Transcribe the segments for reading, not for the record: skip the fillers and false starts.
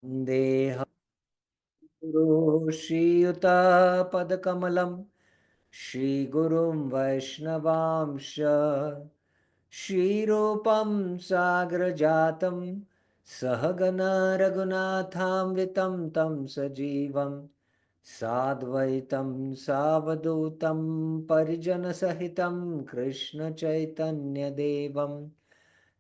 Deha Guru Shiyuta Shri Gurum Vaishnavamsha Shri Rupam Sagrajatam Sahagana Raghunatham Vitam Tam Sajivam Sadvaitam Savadutam Parijana Sahitam Krishna Chaitanya Devam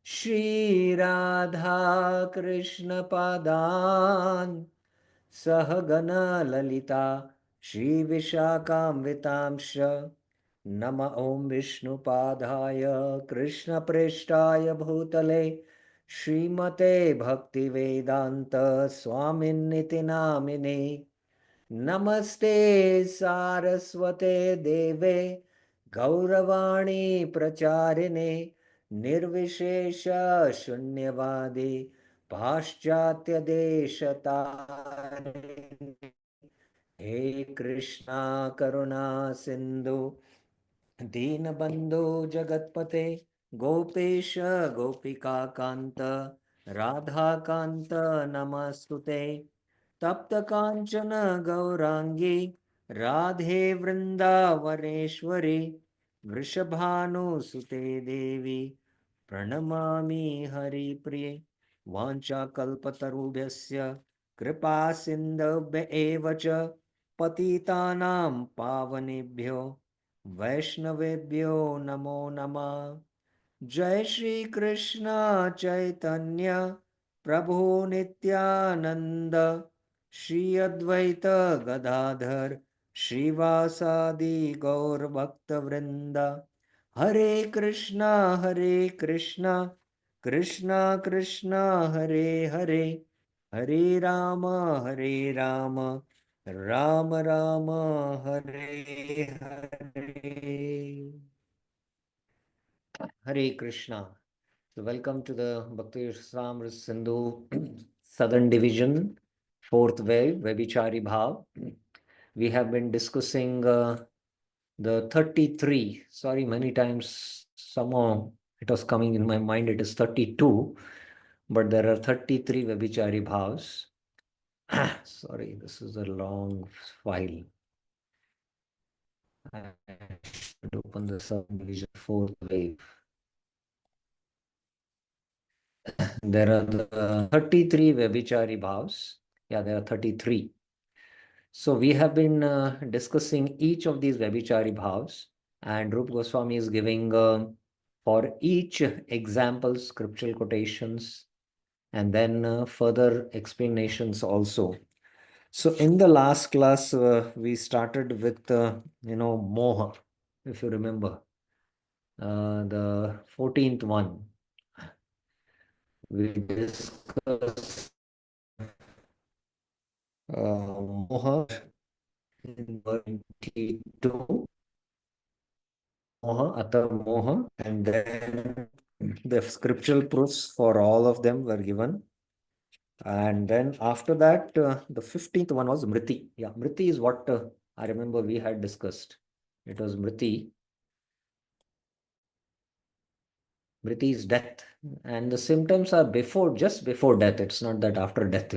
Shri Radha Krishna Padan Sahagana Lalita Shri Vishakhamritamsha Nama Om Vishnu Padhaya Krishna Preshtaya Bhutale Srimate Bhakti Vedanta Swamin Niti Namine Namaste Saraswate Deve Gauravani Pracharine Nirvishesha Shunyavadi Paschatya Deshatarine He Krishna Karuna Sindhu Deenabandhu Jagatpate Gopesha Gopika Kanta Radha Kanta Namastute Tapta Kanchana Gaurangi Radhe Vrindavaneshwari Vrishabhanu Sute Devi Pranamami Hari Priye Vancha Kalpatarubhyasya Kripa Sindhabhya Evacha Patitanam Pavanebhyo Vaishnavebhyo Namo Namah Jai Shri Krishna Chaitanya Prabhu Nityananda Shri Advaita Gadadhar Srivasadi Gaur Bhakta Vrinda Hare Krishna Hare Krishna Krishna Krishna Hare Hare Hare Rama Hare Rama Rama Rama Hare Hare Hare Krishna. So welcome to the Bhakti Samr Sindhu Southern Division, fourth wave, Vyabhicari Bhav. We have been discussing the 33. Sorry, many times somehow it was coming in my mind, it is 32, but there are 33 Vyabhicari Bhavs. Sorry, this is a long file. I should open the Southern Division, fourth wave. There are the 33 Vyabhichari Bhavs. Yeah, there are 33. So we have been discussing each of these Vyabhichari Bhavs, and Rup Goswami is giving for each example scriptural quotations and then further explanations also. So in the last class, we started with, Moha, if you remember, the 14th one. We discussed Moha in 22, Moha, Atar Moha, and then the scriptural proofs for all of them were given. And then after that, the 15th one was Mriti. Yeah, Mriti is what I remember we had discussed. It was Mriti. Mriti is death. And the symptoms are just before death. It's not that after death.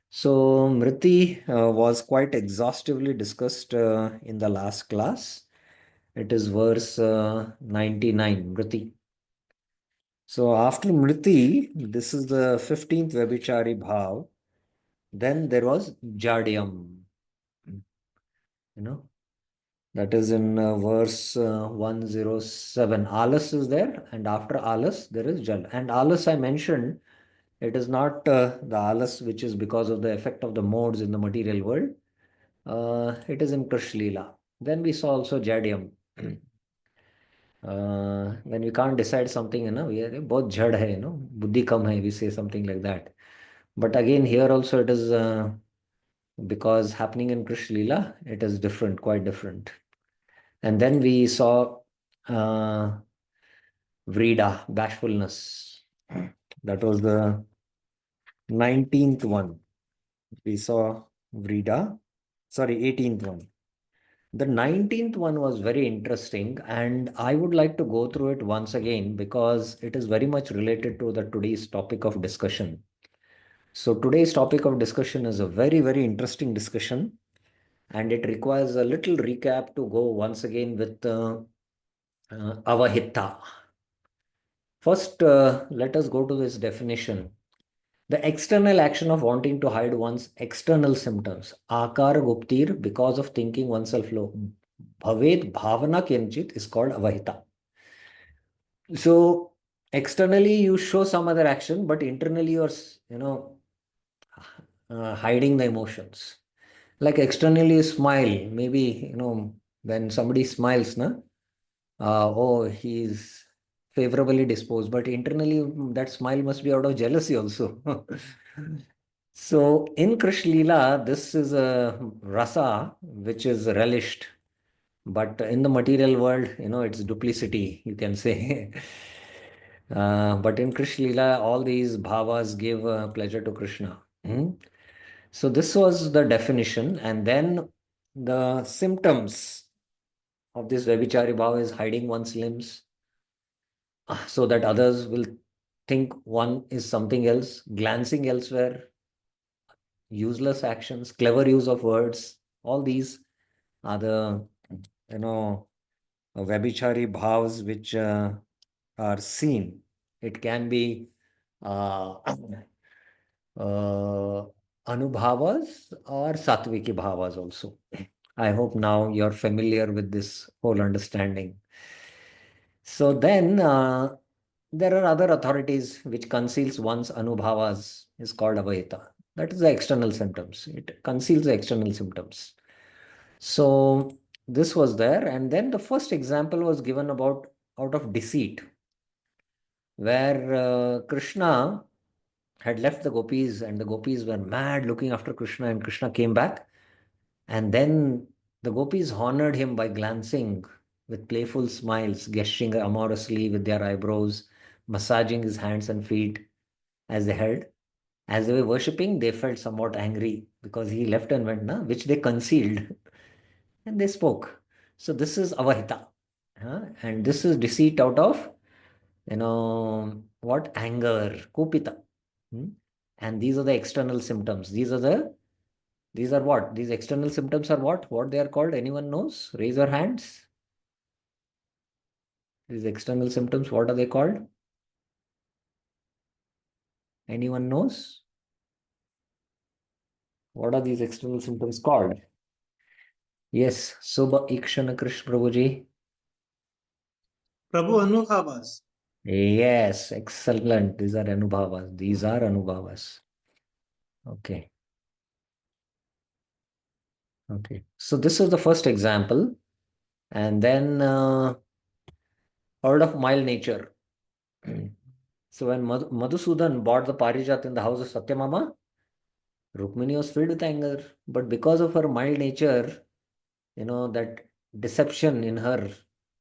So Mriti was quite exhaustively discussed in the last class. It is verse 99, Mriti. So after Mriti, this is the 15th Vyabhichari Bhav. Then there was Jadyam. That is in verse 107. Alas is there, and after Alas, there is Jal. And Alas, I mentioned, it is not the Alas which is because of the effect of the modes in the material world. It is in Krishlila. Then we saw also Jadyam. When we can't decide something, we are both jhad hai, buddhi kam hai, we say something like that. But again, here also it is because happening in Krish Leela, it is different, quite different. And then we saw Vrida, bashfulness. That was the 19th one. We saw Vrida, sorry, 18th one. The 19th one was very interesting, and I would like to go through it once again because it is very much related to the today's topic of discussion. So today's topic of discussion is a very, very interesting discussion, and it requires a little recap to go once again with Avahita. First, let us go to this definition. The external action of wanting to hide one's external symptoms. Akar guptir, because of thinking oneself low. Bhaved bhavana kinchit is called avahita. So externally you show some other action, but internally you're, hiding the emotions. Like externally you smile, maybe, when somebody smiles, na, oh, he's favorably disposed, but internally that smile must be out of jealousy also. So in Krishna Leela, this is a rasa which is relished, but in the material world, it's duplicity, you can say. But in Krishna Leela, all these bhavas give pleasure to Krishna. Hmm? So this was the definition, and then the symptoms of this Vyabhicari Bhava is hiding one's limbs so that others will think one is something else, glancing elsewhere, useless actions, clever use of words. All these are the, you know, Vyabhichari bhavas which are seen. It can be uh, uh, anubhavas or satviki bhavas also. I hope now you're familiar with this whole understanding. So then there are other authorities which conceals one's anubhavas is called avahita. That is the external symptoms. It conceals the external symptoms. So this was there, and then the first example was given about out of deceit, where Krishna had left the gopis, and the gopis were mad looking after Krishna, and Krishna came back, and then the gopis honored him by glancing with playful smiles, gesturing amorously with their eyebrows, massaging his hands and feet as they held. As they were worshipping, they felt somewhat angry because he left and went, na, which they concealed. And they spoke. So this is avahita. And this is deceit out of, what? Anger, kopita. Hmm? And these are the external symptoms. These are what? These external symptoms are what? What they are called? Anyone knows? Raise your hands. These external symptoms, what are they called? Anyone knows? What are these external symptoms called? Yes, Subha Ikshana Krish Prabhuji. Prabhu Anubhavas. Yes, excellent. These are anubhavas. These are anubhavas. Okay. Okay. So this is the first example. And then out of mild nature. So when Madhusudan bought the Parijat in the house of Satyamama, Rukmini was filled with anger. But because of her mild nature, that deception in her,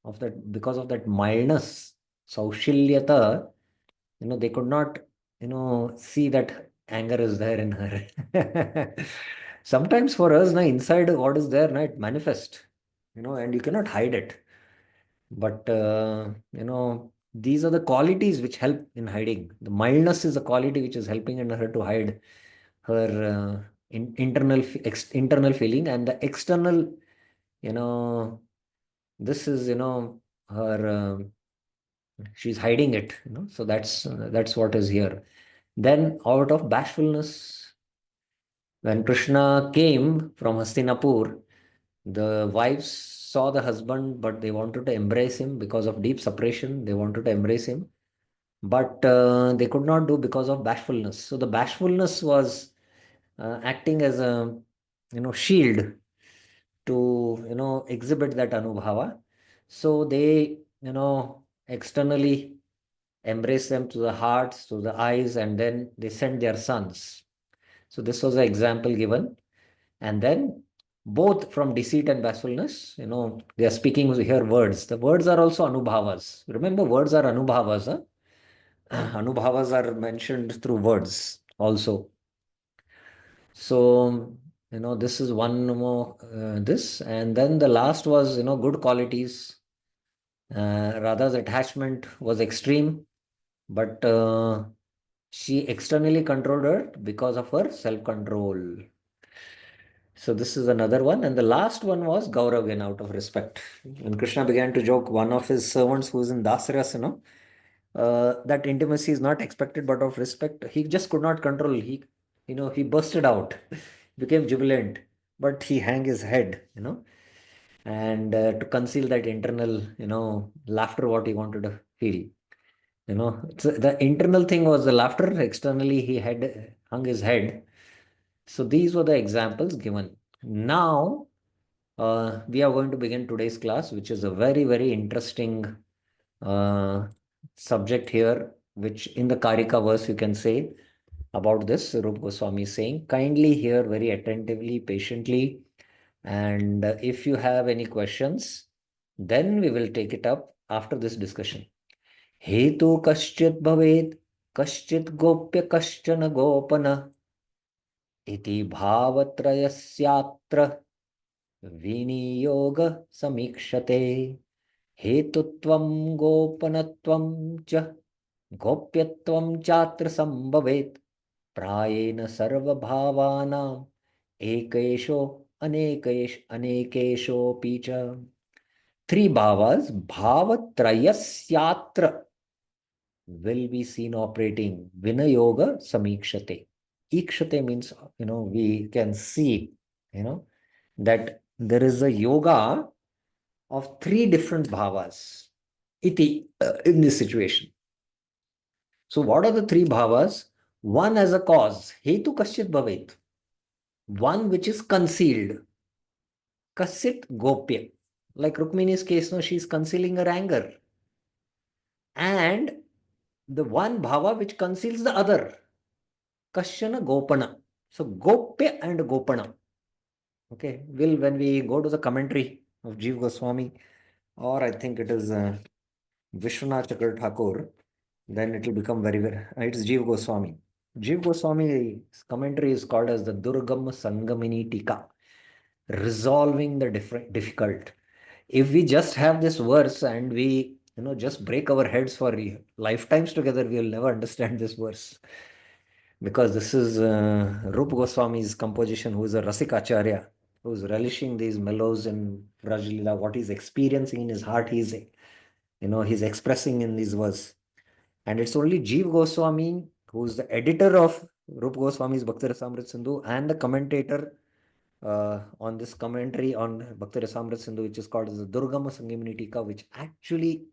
of that, because of that mildness, Saushilyata, they could not, see that anger is there in her. Sometimes for us, na, inside what is there, na, it manifests, and you cannot hide it. But, these are the qualities which help in hiding. The mildness is a quality which is helping in her to hide her internal feeling, and the external, you know, this is, her, she's hiding it, so that's what is here. Then out of bashfulness, when Krishna came from Hastinapur, the wives saw the husband, but they wanted to embrace him because of deep separation. They wanted to embrace him, but they could not do because of bashfulness. So the bashfulness was acting as a, shield to, exhibit that anubhava. So they, externally embrace them to the hearts, to the eyes, and then they send their sons. So this was an example given. And then both from deceit and bashfulness, they are speaking here words. The words are also anubhavas. Remember, words are anubhavas. Huh? Anubhavas are mentioned through words also. So, this is one more, this. And then the last was, good qualities. Radha's attachment was extreme, but She externally controlled her because of her self-control. So this is another one. And the last one was Gaurav out of respect. When Krishna began to joke, one of his servants who's in Dasaras, that intimacy is not expected, but of respect, he just could not control. He bursted out, became jubilant, but he hung his head, and to conceal that internal, laughter, what he wanted to feel. The internal thing was the laughter. Externally, he had hung his head. So these were the examples given. Now, we are going to begin today's class, which is a very, very interesting uh, subject here, which in the Karika verse you can say about this. Rupa Goswami is saying, kindly hear very attentively, patiently, and if you have any questions, then we will take it up after this discussion. Hetu kaschit bhavet, kaschit gopya kaschana gopana, iti bhavatrayasya विनियोग समीक्षते हेतुत्वं गोपनत्वं च गोप्यत्वं चात्र संभवेत् प्रायेण सर्वभावानाम् एकेशो अनेकेशोऽपि च three bhavas bhavatrayasya will be seen operating vinayoga samikshate. Ikshate means we can see that there is a yoga of three different bhavas iti in this situation. So what are the three bhavas? One as a cause, hetu kasyat bhavet. One which is concealed, kasit gopya. Like Rukmini's case, no, she's concealing her anger. And the one bhava which conceals the other, kasyana gopana. So gopya and gopana. Okay, when we go to the commentary of Jeev Goswami, or I think it is Vishwanath Chakra Thakur, then it will become very, very, it's Jeev Goswami. Jeev Goswami's commentary is called as the Durgam Sangamini Tika, resolving the difficult. If we just have this verse and we, just break our heads for lifetimes together, we will never understand this verse. Because this is Rupa Goswami's composition, who is a Rasikacharya, who is relishing these mellows in Rajalila, what he's experiencing in his heart, he's expressing in these verse. And it's only Jeev Goswami, who is the editor of Rupa Goswami's Bhakti Rasamrit Sindhu and the commentator on this commentary on Bhakti Rasamrit Sindhu, which is called as the Durgama Sangamini Tika, which actually,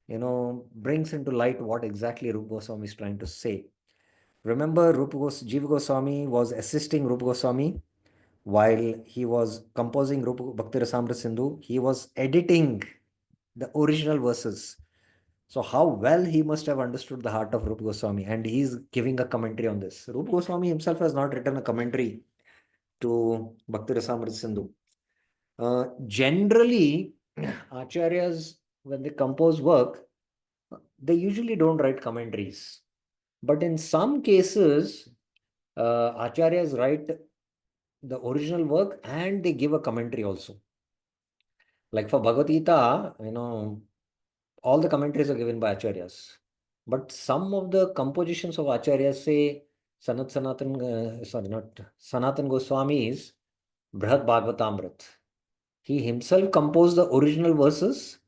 brings into light what exactly Rupa Goswami is trying to say. Remember, Jiva Goswami was assisting Rupa Goswami while he was composing Rupa Bhakti Rasamrita Sindhu. He was editing the original verses. So how well he must have understood the heart of Rupa Goswami, and he's giving a commentary on this. Rupa Goswami himself has not written a commentary to Bhakti Rasamrita Sindhu. Generally, acharyas, when they compose work, they usually don't write commentaries. But in some cases, acharyas write the original work and they give a commentary also. Like for Bhagavad Gita, all the commentaries are given by acharyas. But some of the compositions of acharyas, say Sanatan Goswami's Brihad Bhagavatamrit. He himself composed the original verses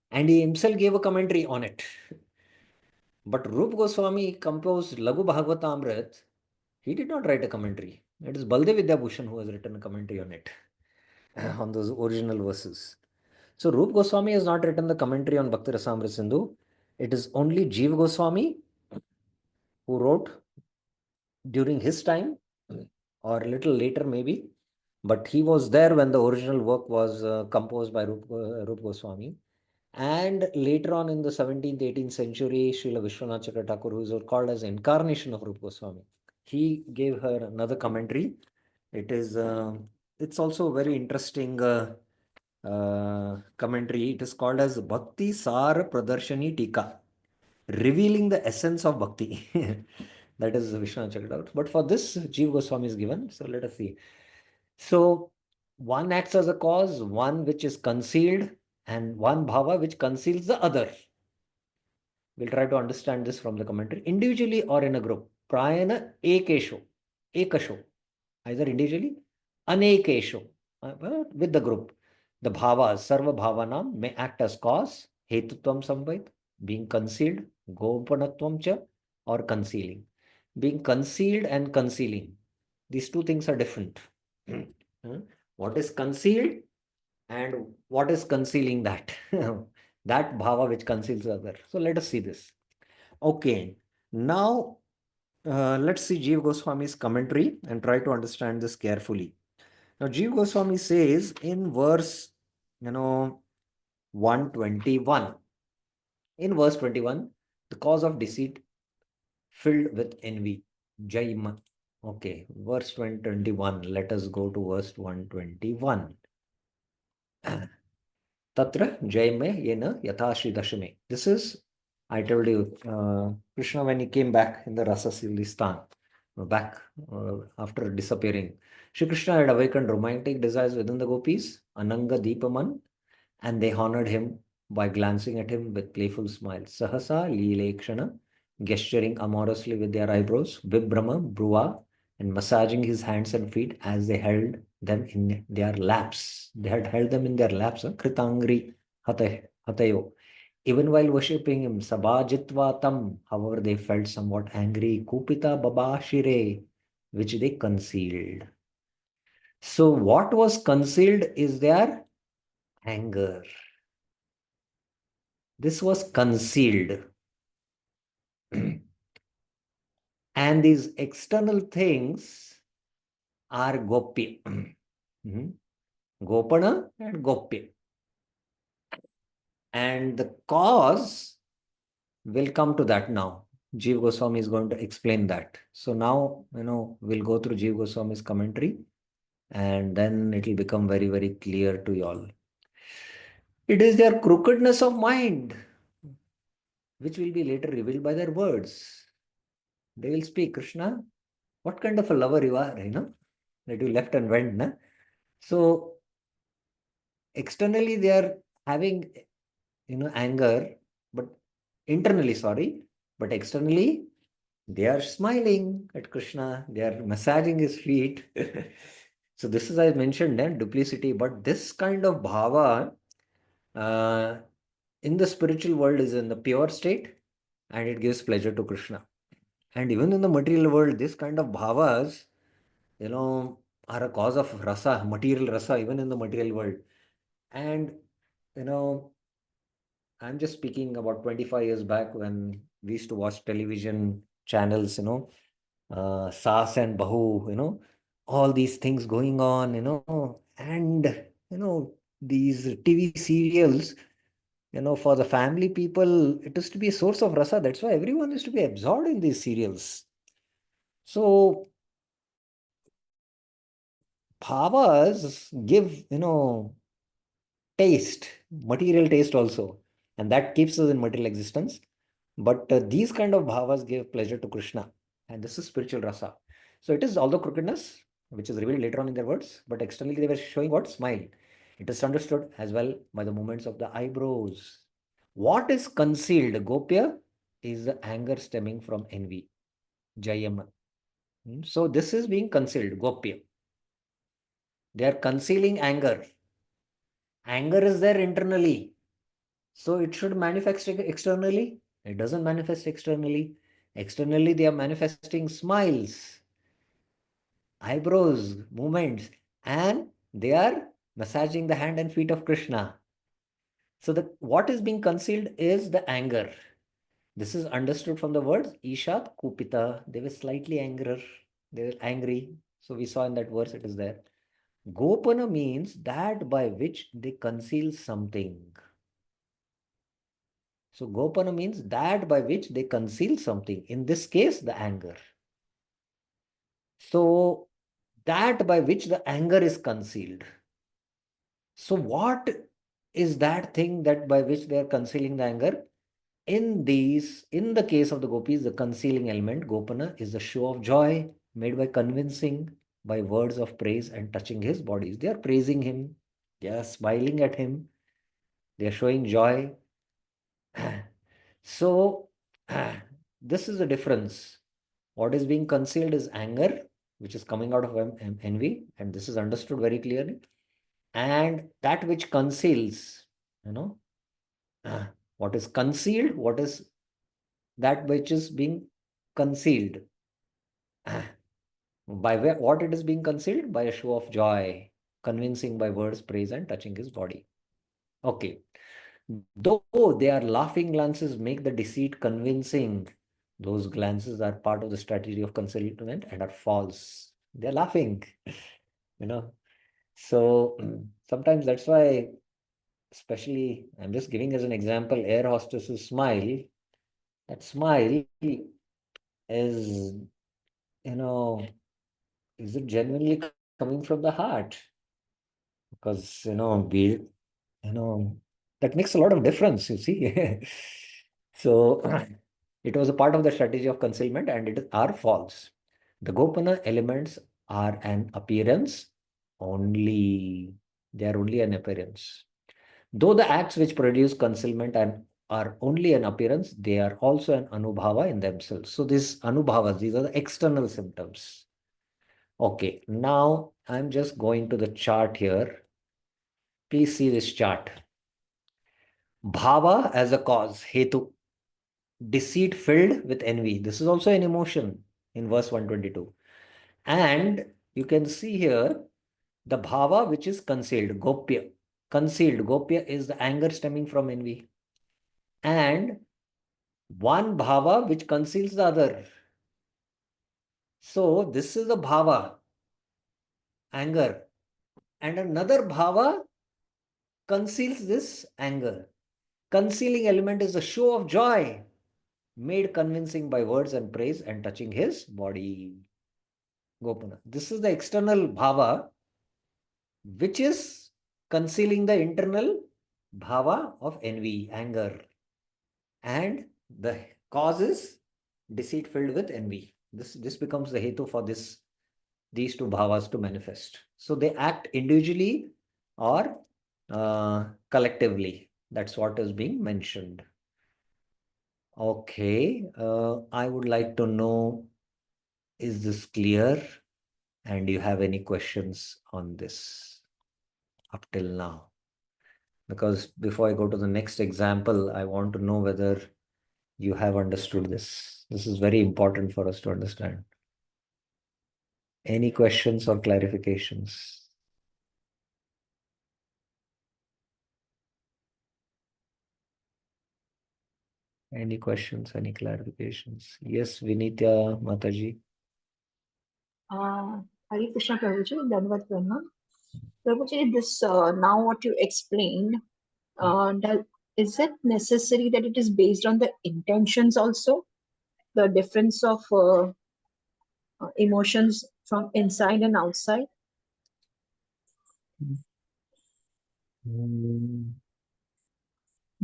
and he himself gave a commentary on it. But Rup Goswami composed Lagu Bhagavatamrit. He did not write a commentary. It is Baldev Vidyabhushan who has written a commentary on it, on those original verses. So Rup Goswami has not written the commentary on Bhakti Rasamrita Sindhu. It is only Jeev Goswami who wrote during his time, or a little later maybe. But he was there when the original work was composed by Rup Goswami. And later on in the 17th, 18th century, Srila Vishwanath Chakra Thakur, who is called as incarnation of Rupa Goswami, he gave her another commentary. It's also a very interesting commentary. It is called as Bhakti Sar Pradarshani Tika, revealing the essence of Bhakti. That is Vishwanath Chakra Thakur. But for this, Jeev Goswami is given. So let us see. So one acts as a cause, one which is concealed, and one bhava which conceals the other. We'll try to understand this from the commentary, individually or in a group. Prayana ekesho, ekasho, either individually, anekesho, with the group. The bhavas, sarva bhavanam, may act as cause, hetutvam samvait, being concealed, gopanatvam cha, or concealing. Being concealed and concealing, these two things are different. Hmm. What is concealed and what is concealing that? That bhava which conceals the other. So let us see this. Okay, now let's see Jeev Goswami's commentary and try to understand this carefully. Now, Jeev Goswami says in verse, 121, in verse 21, the cause of deceit filled with envy. Jaima. Okay, verse 121. Let us go to verse 121. Tatra Jayame Yena Yatashi Dashame. This is, I told you, Krishna when he came back in the Rasasilistan, back after disappearing. Shri Krishna had awakened romantic desires within the gopis, Ananga Deepaman, and they honored him by glancing at him with playful smiles. Sahasa Leelekshana, gesturing amorously with their eyebrows, Vibrama, Bruva, and massaging his hands and feet as they held them in their laps. They had held them in their laps, Kritangri Hatayo. Even while worshipping him, Sabhajitva Tam, however, they felt somewhat angry, Kupita Babashire, which they concealed. So, what was concealed is their anger. This was concealed. And these external things are gopya. Mhm. Gopana and gopya. And the cause will come to that now. Jeev Goswami is going to explain that. So now, we'll go through Jeev Goswami's commentary and then it will become very, very clear to you all. It is their crookedness of mind which will be later revealed by their words. They will speak, Krishna, what kind of a lover you are, that you left and went. Na? So externally they are having, anger, but internally, sorry, but externally they are smiling at Krishna, they are massaging his feet. So this is, I mentioned, duplicity, but this kind of bhava uh, in the spiritual world is in the pure state and it gives pleasure to Krishna. And even in the material world, this kind of bhavas, are a cause of rasa, material rasa, even in the material world. And, you know, I'm just speaking about 25 years back when we used to watch television channels, Saas and Bahu, all these things going on, and, these TV serials, for the family people, it is to be a source of rasa. That's why everyone is to be absorbed in these serials. So, bhavas give, taste, material taste also, and that keeps us in material existence. But these kind of bhavas give pleasure to Krishna, and this is spiritual rasa. So it is although crookedness, which is revealed later on in their words, but externally they were showing what? Smile. It is understood as well by the movements of the eyebrows. What is concealed, Gopya, is the anger stemming from envy. Jayam. So this is being concealed, Gopya. They are concealing anger. Anger is there internally. So it should manifest externally. It doesn't manifest externally. Externally, they are manifesting smiles, eyebrows, movements, and they are massaging the hand and feet of Krishna. So the what is being concealed is the anger. This is understood from the words Ishat Kupita. They were slightly angry. They were angry. So we saw in that verse it is there. Gopana means that by which they conceal something. So Gopana means that by which they conceal something. In this case, the anger. So that by which the anger is concealed. So what is that thing that by which they are concealing the anger? In the case of the gopis, the concealing element, Gopana, is the show of joy made by convincing by words of praise and touching his bodies. They are praising him. They are smiling at him. They are showing joy. So this is the difference. What is being concealed is anger, which is coming out of envy, and this is understood very clearly. And that which conceals, you know, what is concealed, what is that which is being concealed. By what it is being concealed? By a show of joy, convincing by words, praise, and touching his body. Okay. Though their laughing glances make the deceit convincing, those glances are part of the strategy of concealment and are false. They're laughing, you know. So sometimes that's why, especially, I'm just giving as an example, air hostesses smile. That smile is, you know, is it genuinely coming from the heart? Because, that makes a lot of difference, you see. So it was a part of the strategy of concealment and it are false. The Gopana elements are an appearance only. They are only an appearance. Though the acts which produce concealment and are only an appearance, they are also an anubhava in themselves. So these anubhavas, these are the external symptoms. Okay, now I'm just going to the chart here. Please see this chart. Bhava as a cause, hetu, deceit filled with envy. This is also an emotion in verse 122. And you can see here the bhava which is concealed, gopya. Concealed, gopya is the anger stemming from envy. And one bhava which conceals the other. So this is the bhava, anger. And another bhava conceals this anger. Concealing element is a show of joy, made convincing by words and praise and touching his body. Gopana. This is the external bhava, which is concealing the internal bhava of envy, anger. And the cause is deceit filled with envy. This becomes the hetu for these two bhavas to manifest. So they act individually or collectively. That's what is being mentioned. Okay, I would like to know, is this clear? And do you have any questions on this up till now? Because before I go to the next example, I want to know whether you have understood this. This is very important for us to understand. Any questions or clarifications? Any questions, any clarifications? Yes, Vinitya Mataji. Hare Krishna Prabhuji, Dandavat Pranam. Prabhuji, this now what you explained, is it necessary that it is based on the intentions also? The difference of emotions from inside and outside? Mm,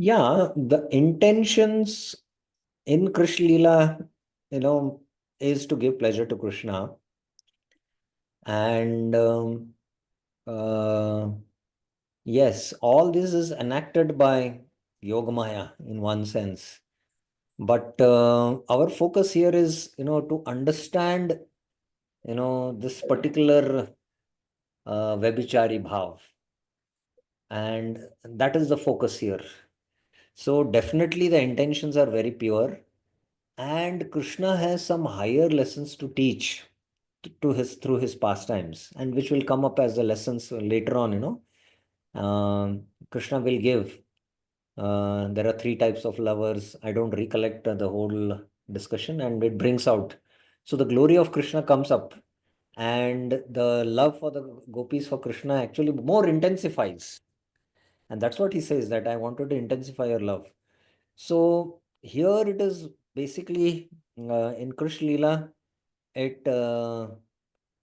yeah, the intentions in Krishna Lila, is to give pleasure to Krishna. And yes, all this is enacted by Yogamaya in one sense. But our focus here is, to understand, this particular Vyabhicari bhav. And that is the focus here. So definitely the intentions are very pure. And Krishna has some higher lessons to teach to his through his pastimes, and which will come up as the lessons later on. Krishna will give. There are three types of lovers. I don't recollect the whole discussion, and it brings out. So the glory of Krishna comes up, and the love for the gopis for Krishna actually more intensifies. And that's what he says, that I wanted to intensify your love. So here it is basically in Krishna Lila, it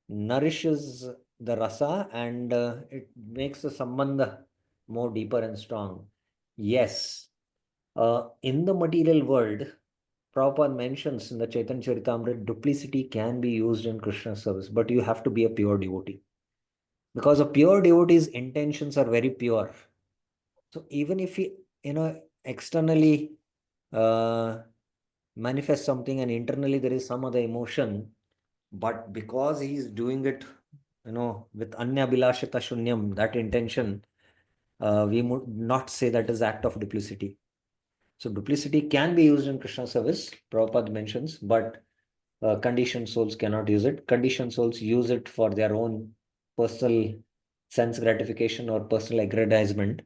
nourishes the rasa and it makes the sambandha more deeper and strong. Yes, in the material world, Prabhupada mentions in the Chaitanya Charitamrita, duplicity can be used in Krishna's service, but you have to be a pure devotee. Because a pure devotee's intentions are very pure. So even if he, externally uh, manifests something and internally there is some other emotion, but because he's doing it, with anya bilashita shunyam, that intention, we would not say that is act of duplicity. So duplicity can be used in Krishna service, Prabhupada mentions, but conditioned souls cannot use it. Conditioned souls use it for their own personal sense gratification or personal aggrandizement,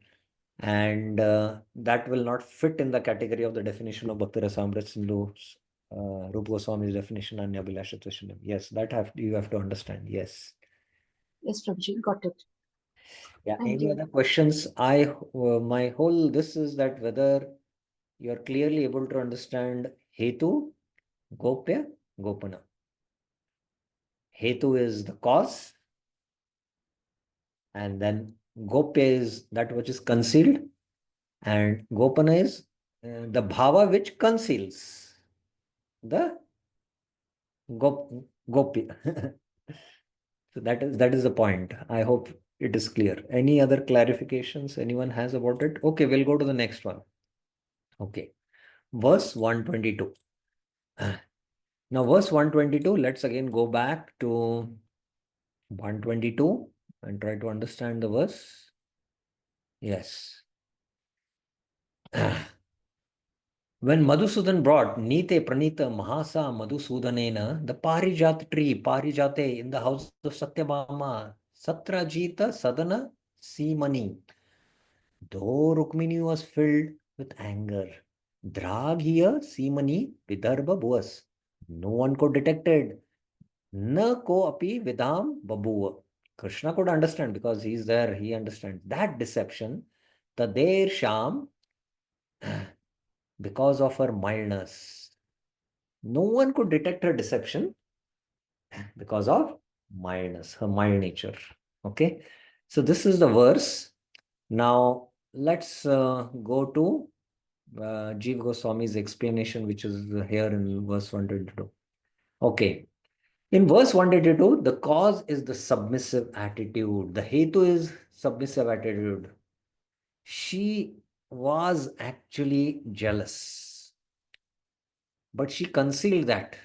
and that will not fit in the category of the definition of Bhakti Rasamrita Sindhu, Rupa Goswami's definition, Anya Bilasha Trishnam. Yes, you have to understand. Yes. Yes, Prabhuji, got it. Yeah. Thank Any you. other questions? My whole this is that whether you are clearly able to understand Hetu, Gopya, Gopana. Hetu is the cause, and then Gopya is that which is concealed, and Gopana is the bhava which conceals the Gopya. So that is the point. I hope it is clear. Any other clarifications anyone has about it? Okay, we'll go to the next one. Okay, verse 122. Now, verse 122, let's again go back to 122 and try to understand the verse. Yes. When Madhusudan brought Nite Pranita Mahasa Madhusudanena, the Parijat tree, Parijate, in the house of Satyabhama, Satrajita Sadana Simani, though Rukmini was filled with anger, Drag here Simani Vidarbha Bhuas. No one could detect it. Na ko api vidam babuva. Krishna could understand because he's there, he understands that deception. Tader Sham, because of her mildness. No one could detect her deception because of mildness, her mild nature. Okay, so this is the verse. Now let's go to Jiva Goswami's explanation, which is here in verse 122. Okay, in verse 122, the cause is the submissive attitude. The hetu is submissive attitude. She was actually jealous, but she concealed that,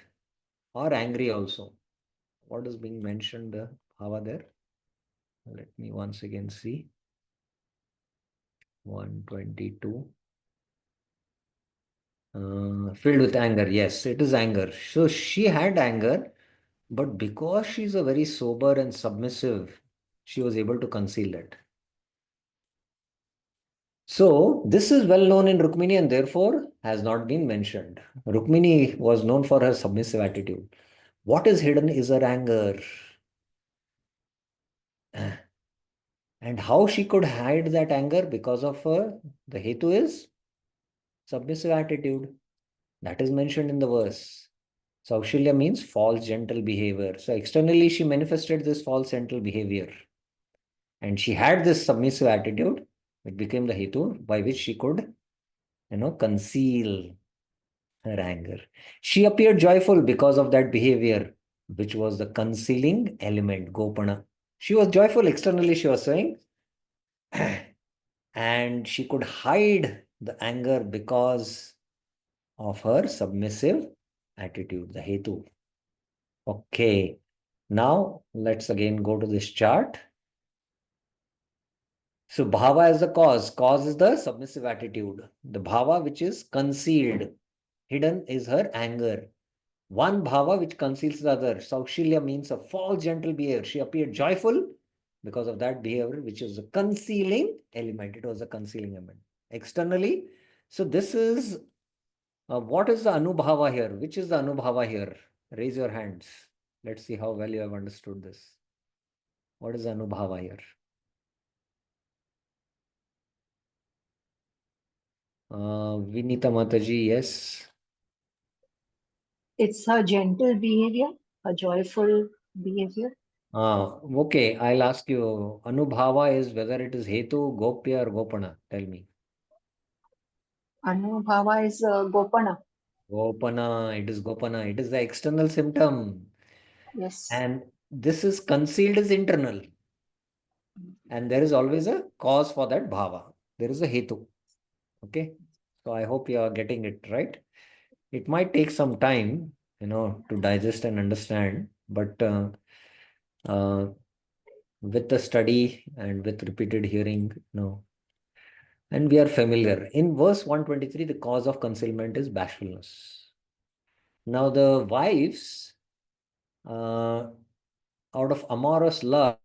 or angry also. What is being mentioned, Bhava there? Let me once again see. 122. Filled with anger. Yes, it is anger. So she had anger, but because she's a very sober and submissive, she was able to conceal it. So this is well known in Rukmini and therefore has not been mentioned. Rukmini was known for her submissive attitude. What is hidden is her anger. And how she could hide that anger because of her, the hetu is submissive attitude. That is mentioned in the verse. Saushalya means false gentle behavior. So externally she manifested this false gentle behavior. And she had this submissive attitude, it became the hetu by which she could, conceal her anger. She appeared joyful because of that behavior, which was the concealing element, Gopana. She was joyful externally, she was saying, and she could hide the anger because of her submissive attitude, the hetu. Okay, now let's again go to this chart. So bhava is the cause. Cause is the submissive attitude. The bhava which is concealed, hidden is her anger. One bhava which conceals the other. Saukshilya means a false gentle behavior. She appeared joyful because of that behavior, which is a concealing element. It was a concealing element. Externally, so this is what is the anubhava here? Which is the anubhava here? Raise your hands. Let's see how well you have understood this. What is the anubhava here? Vinita Mataji, yes. It's her gentle behavior, her joyful behavior. Okay, I'll ask you. Anubhava is whether it is Hetu, Gopya, or Gopana. Tell me. Anubhava is Gopana. Gopana, it is Gopana. It is the external symptom. Yes. And this is concealed as internal. And there is always a cause for that bhava. There is a Hetu. Okay. So I hope you are getting it right. It might take some time, to digest and understand, but uh, with the study and with repeated hearing, and we are familiar. In verse 123, the cause of concealment is bashfulness. Now, the wives, uh, out of amorous love,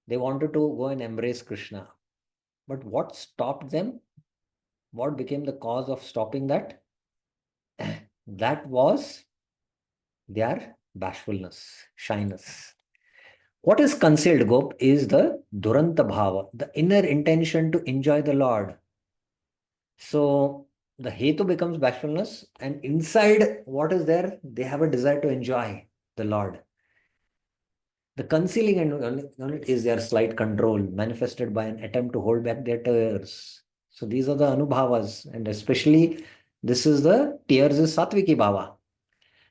they wanted to go and embrace Krishna. But what stopped them? What became the cause of stopping that? That was their bashfulness, shyness. What is concealed, Gop, is the Duranta Bhava, the inner intention to enjoy the Lord. So the Hetu becomes bashfulness, and inside what is there? They have a desire to enjoy the Lord. The concealing on it is their slight control, manifested by an attempt to hold back their tears. So these are the anubhavas, and especially this is the tears is Satviki Bhava.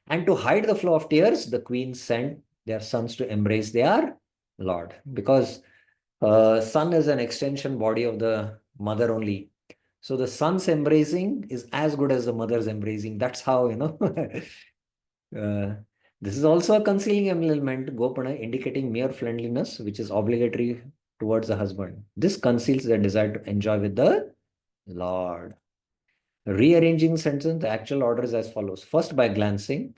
And to hide the flow of tears, the queens sent their sons to embrace their Lord, because son is an extension body of the mother only. So the son's embracing is as good as the mother's embracing. That's how, Uh, this is also a concealing element, Gopana, indicating mere friendliness, which is obligatory towards the husband. This conceals their desire to enjoy with the Lord. Rearranging sentence, the actual order is as follows. First by glancing,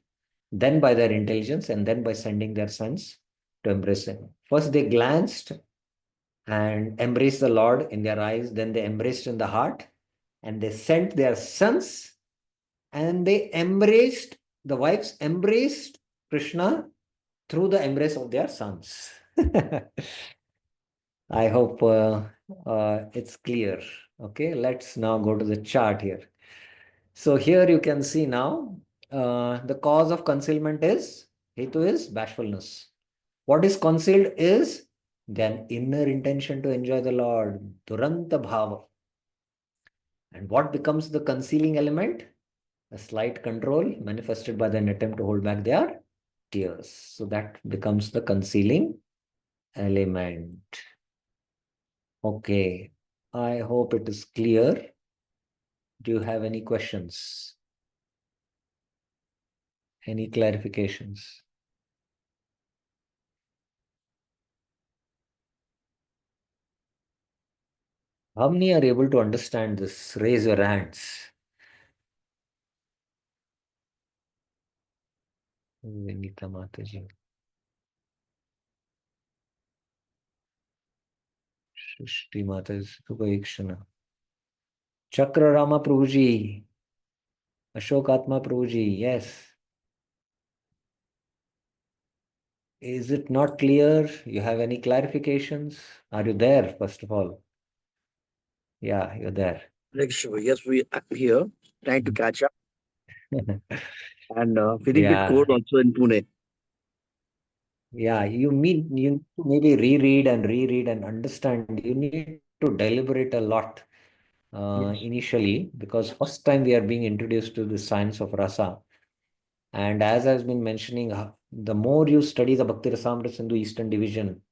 then by their intelligence, and then by sending their sons to embrace him. First they glanced and embraced the Lord in their eyes, then they embraced in the heart, and they sent their sons, and the wives embraced Krishna through the embrace of their sons. I hope it's clear. Okay, let's now go to the chart here. So here you can see now the cause of concealment is Hetu is bashfulness. What is concealed is an inner intention to enjoy the Lord, Duranta Bhava. And what becomes the concealing element? A slight control manifested by an attempt to hold back their tears. So that becomes the concealing element. Okay, I hope it is clear. Do you have any questions? Any clarifications? How many are able to understand this? Raise your hands. Vinita Mataji, Srishti Mataji, Subhakshana. Chakra Rama Prabhuji, Ashok Atma Prabhuji, yes. Is it not clear? You have any clarifications? Are you there, first of all? Yeah, you're there. Like, sure. Yes, we are here trying to catch up and feeling bit Yeah, cold also in Pune. yeah. You need to maybe reread and understand. You need to deliberate a lot Yes. initially, because first time we are being introduced to the science of rasa. And as I've been mentioning, the more you study the Bhakti Rasamrita Sindhu Eastern Division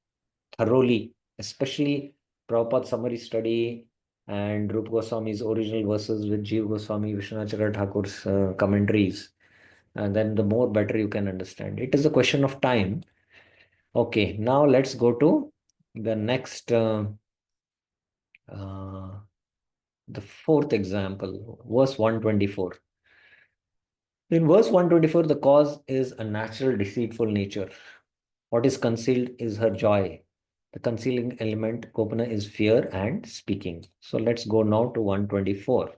thoroughly, especially Prabhupada summary study and Rupa Goswami's original verses with Jeev Goswami, Vishnacharya Thakur's commentaries, and then the more better you can understand. It is a question of time. Okay, now let's go to the next, uh, the fourth example, verse 124. In verse 124, the cause is a natural deceitful nature. What is concealed is her joy. The concealing element, Kopana, is fear and speaking. So let's go now to 124.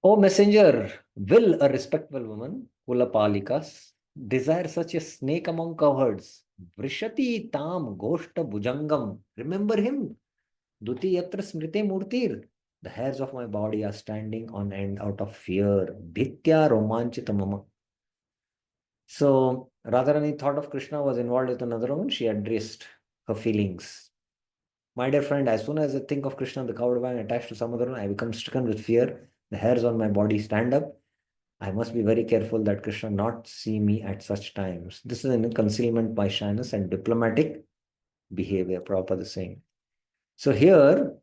O messenger, will a respectable woman, Kulapalika, desire such a snake among cowherds? Vrishati tam goshta bhujangam. Remember him? Duti yatra smrite murtir. The hairs of my body are standing on end out of fear. Bhitya romanchita mama. So Radharani thought of Krishna was involved with another woman. She addressed her feelings. My dear friend, as soon as I think of Krishna, the coward man attached to some other one, I become stricken with fear. The hairs on my body stand up. I must be very careful that Krishna not see me at such times. This is a concealment by shyness and diplomatic behavior, Prabhupada is saying. So here,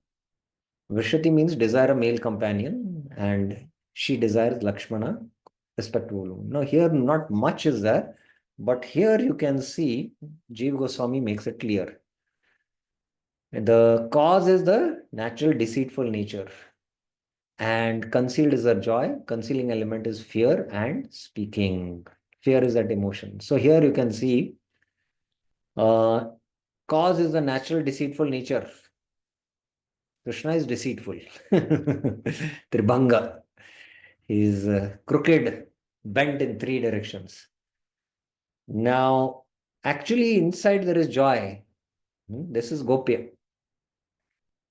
Vrishati means desire a male companion, and she desires Lakshmana, respectful. Now, here, not much is there, but here you can see Jeev Goswami makes it clear. The cause is the natural deceitful nature, and concealed is the joy. Concealing element is fear and speaking. Fear is that emotion. So here you can see uh, cause is the natural deceitful nature. Krishna is deceitful. Tribhanga. He is crooked, bent in three directions. Now, actually, inside there is joy. This is Gopya.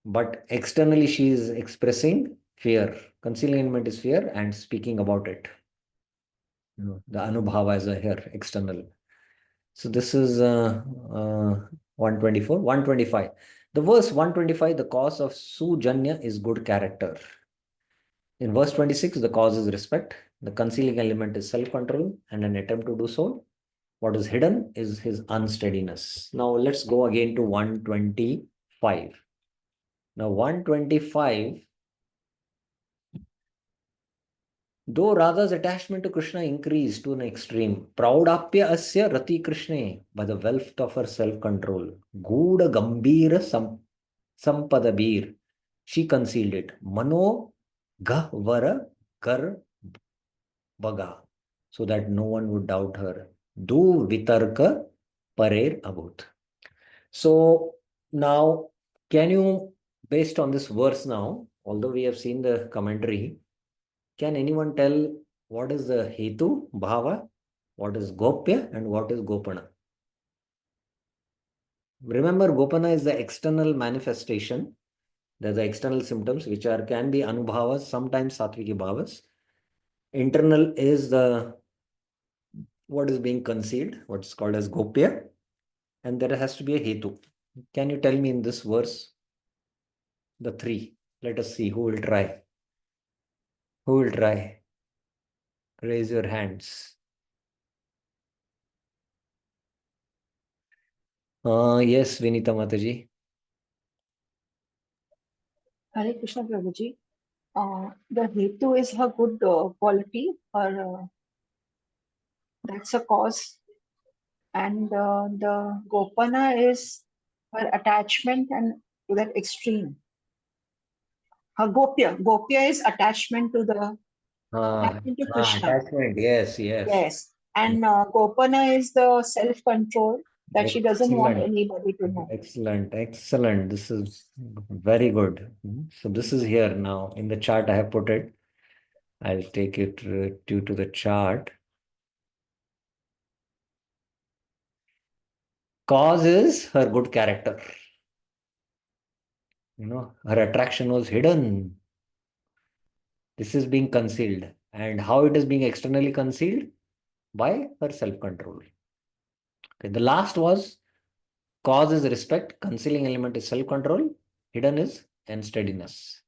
But externally, she is expressing fear. Concealment is fear and speaking about it. The Anubhava is here, external. So this is 124, 125. The verse 125, the cause of Sujanya is good character. In verse 26, the cause is respect. The concealing element is self-control and an attempt to do so. What is hidden is his unsteadiness. Now let's go again to 125. Now 125, though Radha's attachment to Krishna increased to an extreme, Praudapya asya rati Krishne, by the wealth of her self-control, Guda Gambira Sampadabir, she concealed it. Mano Gahvara Kar Baga, so that no one would doubt her. Do Vitarka Parer Abhut. So now, can you, based on this verse now, although we have seen the commentary, can anyone tell what is the Hetu, Bhava, what is Gopya, and what is Gopana? Remember, Gopana is the external manifestation. There's the external symptoms which are can be Anubhavas, sometimes Satviki Bhavas. Internal is the what is being concealed, what's called as Gopya, and there has to be a Hetu. Can you tell me in this verse the three? Let us see who will try. Who will try? Raise your hands. Yes, Vinita Mataji. Hare Krishna Prabhuji. The Hetu is her good quality, or that's a cause. And the Gopana is her attachment and to that extreme. Her Gopya is attachment to Krishna. Attachment. Yes, yes. Yes. And Gopana is the self-control that she doesn't want Excellent. anybody to know. Excellent. Excellent. This is very good. So this is here now in the chart I have put it. I'll take it to the chart. Cause is her good character. Her attraction was hidden. This is being concealed. And how it is being externally concealed? By her self-control. Okay. The last was cause is respect, concealing element is self-control, hidden is unsteadiness.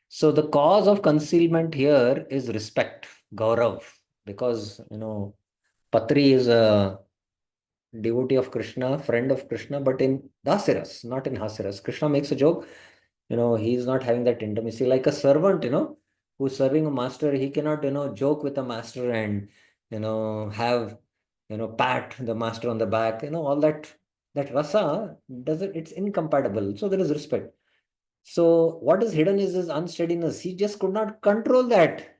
So the cause of concealment here is respect, Gaurav, because Patri is a devotee of Krishna, friend of Krishna, but in Dasiras, not in Hasiras. Krishna makes a joke, he's not having that intimacy like a servant, who's serving a master. He cannot, joke with a master and, have, pat the master on the back, all that rasa doesn't, it's incompatible. So there is respect. So what is hidden is his unsteadiness. He just could not control that.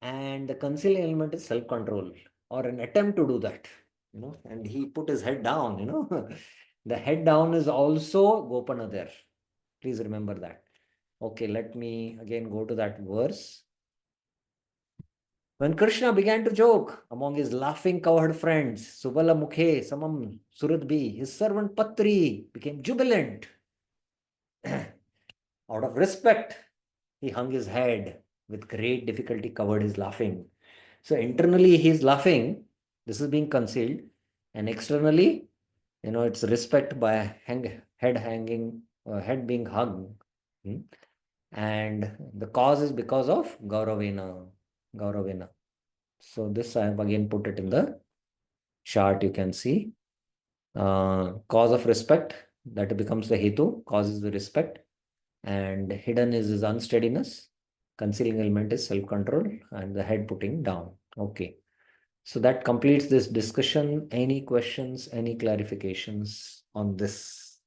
And the concealing element is self-control or an attempt to do that, and he put his head down, The head down is also Gopana there. Please remember that. Okay, let me again go to that verse. When Krishna began to joke among his laughing cowherd friends, Subala Mukhe, Samam Suradbi, his servant Patri became jubilant. Out of respect, he hung his head. With great difficulty, covered his laughing. So internally, he's laughing. This is being concealed. And externally, it's respect by head hanging, head being hugged. And the cause is because of Gauravena. Gauravena. So this I have again put it in the chart. You can see cause of respect, that becomes the hetu, causes the respect, and hidden is his unsteadiness. Concealing element is self-control, and the head putting down. Okay. So that completes this discussion. Any questions, any clarifications on this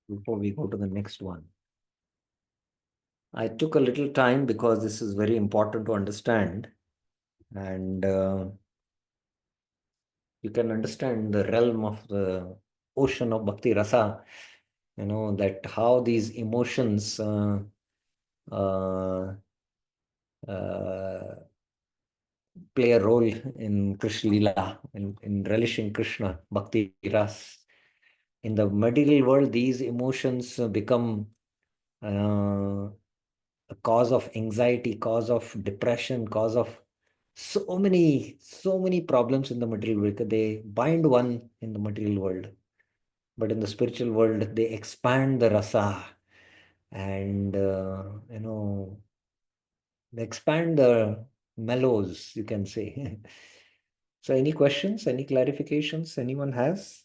before we go to the next one? I took a little time because this is very important to understand, and you can understand the realm of the ocean of Bhakti Rasa, that how these emotions uh, uh, play a role in Krishna Lila, in relishing Krishna, Bhakti Ras. In the material world, these emotions become a cause of anxiety, cause of depression, cause of so many problems in the material world. They bind one in the material world, but in the spiritual world, they expand the rasa, and they expand the mellows, you can say. So any questions, any clarifications anyone has?